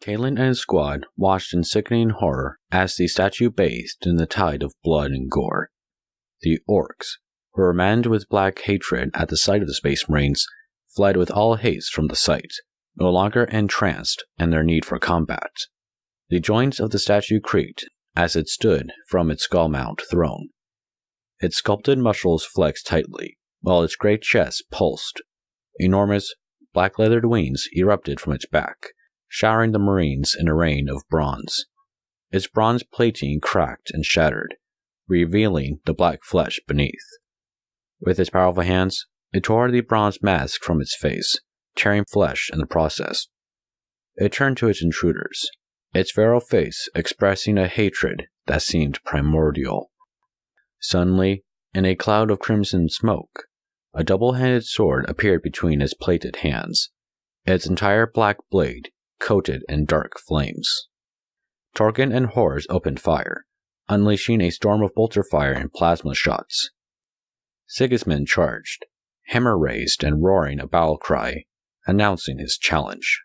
Caitlin and his squad watched in sickening horror as the statue bathed in the tide of blood and gore. The orcs, who were manned with black hatred at the sight of the Space Marines, fled with all haste from the sight, no longer entranced in their need for combat. The joints of the statue creaked as it stood from its skull-mount throne. Its sculpted muscles flexed tightly, while its great chest pulsed. Enormous, black-leathered wings erupted from its back, showering the Marines in a rain of bronze. Its bronze plating cracked and shattered, revealing the black flesh beneath. With its powerful hands, it tore the bronze mask from its face, tearing flesh in the process. It turned to its intruders, its feral face expressing a hatred that seemed primordial. Suddenly, in a cloud of crimson smoke, a double-handed sword appeared between its plated hands, its entire black blade coated in dark flames. Torkin and Horus opened fire, unleashing a storm of bolter fire and plasma shots. Sigismund charged, hammer raised and roaring a battle cry, announcing his challenge.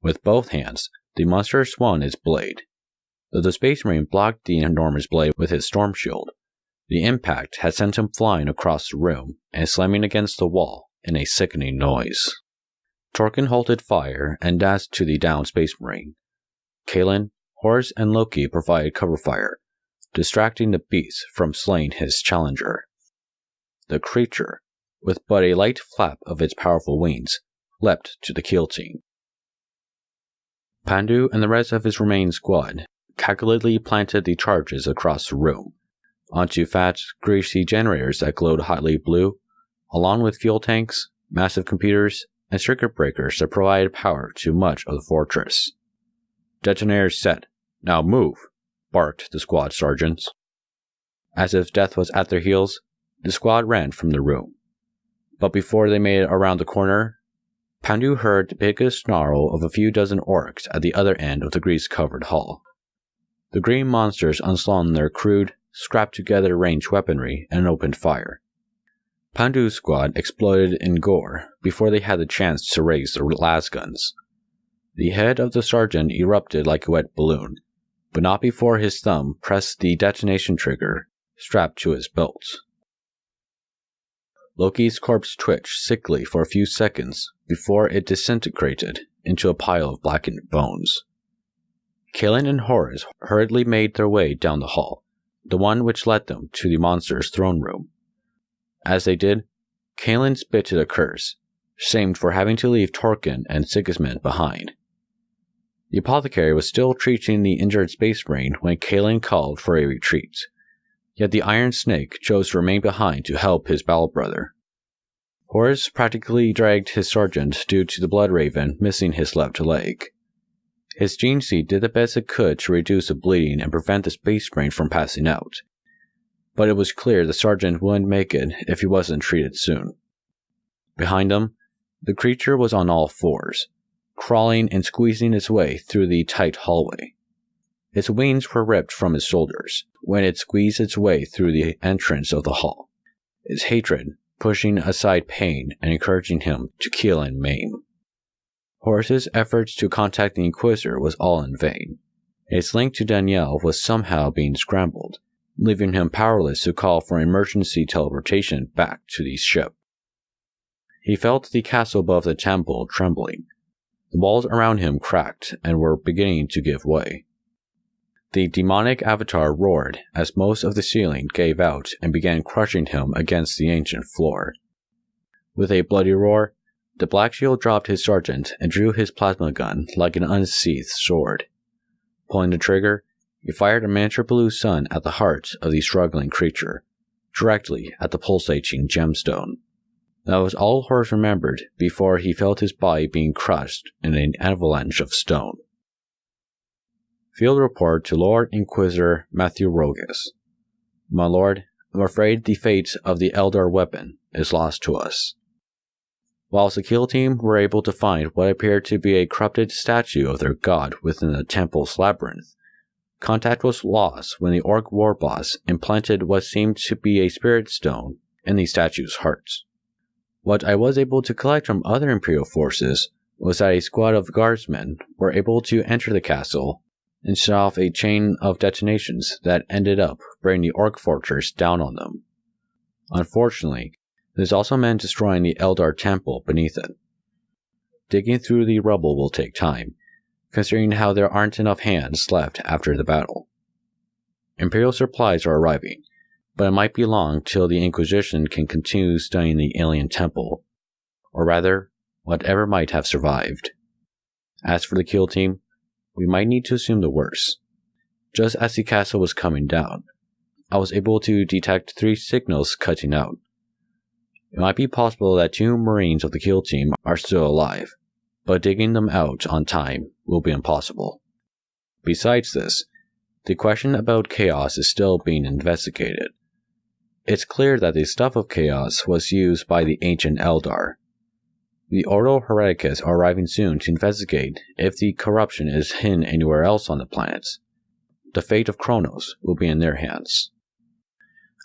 With both hands, the monster swung its blade. Though the Space Marine blocked the enormous blade with his storm shield, the impact had sent him flying across the room and slamming against the wall in a sickening noise. Torkin halted fire and dashed to the downed Space Marine. Kalen, Horus, and Loki provided cover fire, distracting the beast from slaying his challenger. The creature, with but a light flap of its powerful wings, leapt to the kill team. Pandu and the rest of his remaining squad calculatedly planted the charges across the room, onto fat, greasy generators that glowed hotly blue, along with fuel tanks, massive computers, and circuit breakers that provided power to much of the fortress. "Detonators set. Now move," barked the squad sergeants. As if death was at their heels, the squad ran from the room. But before they made it around the corner, Pandu heard the biggest snarl of a few dozen orcs at the other end of the grease-covered hall. The green monsters unslung their crude, scrapped-together ranged weaponry and opened fire. Pandu's squad exploded in gore before they had the chance to raise their las guns. The head of the sergeant erupted like a wet balloon, but not before his thumb pressed the detonation trigger strapped to his belt. Loki's corpse twitched sickly for a few seconds before it disintegrated into a pile of blackened bones. Kalen and Horus hurriedly made their way down the hall, the one which led them to the monster's throne room. As they did, Kalen spitted a curse, shamed for having to leave Torkin and Sigismund behind. The apothecary was still treating the injured Space Marine when Kalen called for a retreat, yet the Iron Snake chose to remain behind to help his battle brother. Horus practically dragged his sergeant due to the Blood Raven missing his left leg. His gene seed did the best it could to reduce the bleeding and prevent the Space Marine from passing out, but it was clear the sergeant wouldn't make it if he wasn't treated soon. Behind him, the creature was on all fours, crawling and squeezing its way through the tight hallway. Its wings were ripped from its shoulders when it squeezed its way through the entrance of the hall, its hatred pushing aside pain and encouraging him to kill and maim. Horus's efforts to contact the Inquisitor was all in vain. Its link to Danielle was somehow being scrambled, leaving him powerless to call for emergency teleportation back to the ship. He felt the castle above the temple trembling. The walls around him cracked and were beginning to give way. The demonic avatar roared as most of the ceiling gave out and began crushing him against the ancient floor. With a bloody roar, the Black Shield dropped his sergeant and drew his plasma gun like an unsheathed sword. Pulling the trigger, he fired a miniature blue sun at the heart of the struggling creature, directly at the pulsating gemstone. That was all Horus remembered before he felt his body being crushed in an avalanche of stone. Field report to Lord Inquisitor Matthew Rogus. My lord, I'm afraid the fate of the Eldar weapon is lost to us. Whilst the kill team were able to find what appeared to be a corrupted statue of their god within the temple's labyrinth, contact was lost when the orc war boss implanted what seemed to be a spirit stone in the statue's heart. What I was able to collect from other Imperial forces was that a squad of guardsmen were able to enter the castle and set off a chain of detonations that ended up bringing the Orc fortress down on them. Unfortunately, this also meant destroying the Eldar temple beneath it. Digging through the rubble will take time, considering how there aren't enough hands left after the battle. Imperial supplies are arriving, but it might be long till the Inquisition can continue studying the alien temple, or rather, whatever might have survived. As for the kill team, we might need to assume the worst. Just as the castle was coming down, I was able to detect 3 signals cutting out. It might be possible that 2 Marines of the kill team are still alive, but digging them out on time will be impossible. Besides this, the question about chaos is still being investigated. It's clear that the stuff of chaos was used by the ancient Eldar. The Ordo Hereticus are arriving soon to investigate if the corruption is hidden anywhere else on the planet. The fate of Kronos will be in their hands.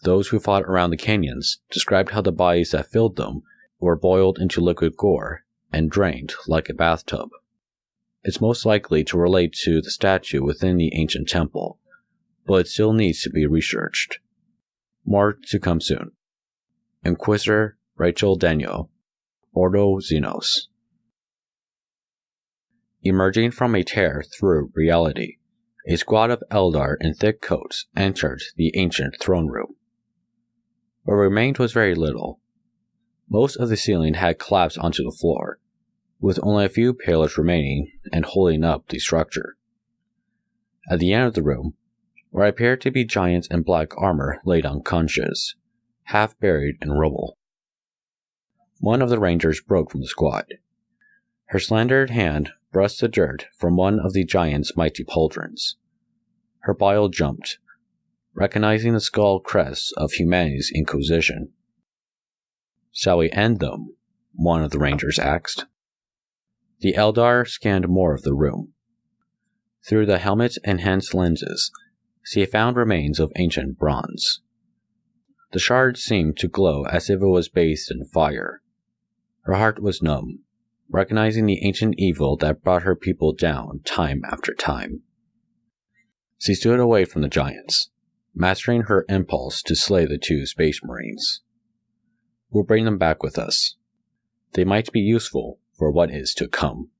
Those who fought around the canyons described how the bodies that filled them were boiled into liquid gore and drained like a bathtub. It's most likely to relate to the statue within the ancient temple, but it still needs to be researched. More to come soon. Inquisitor Rachel Daniel, Ordo Xenos. Emerging from a tear through reality, a squad of Eldar in thick coats entered the ancient throne room. What remained was very little. Most of the ceiling had collapsed onto the floor, with only a few pillars remaining and holding up the structure. At the end of the room, where appeared to be giants in black armor laid unconscious, half buried in rubble. One of the rangers broke from the squad. Her slender hand brushed the dirt from one of the giant's mighty pauldrons. Her bile jumped, recognizing the skull crest of humanity's Inquisition. "Shall we end them?" one of the rangers asked. The Eldar scanned more of the room. Through the helmet's enhanced lenses, she found remains of ancient bronze. The shard seemed to glow as if it was bathed in fire. Her heart was numb, recognizing the ancient evil that brought her people down time after time. She stood away from the giants, mastering her impulse to slay the 2 space marines. We'll bring them back with us. They might be useful for what is to come.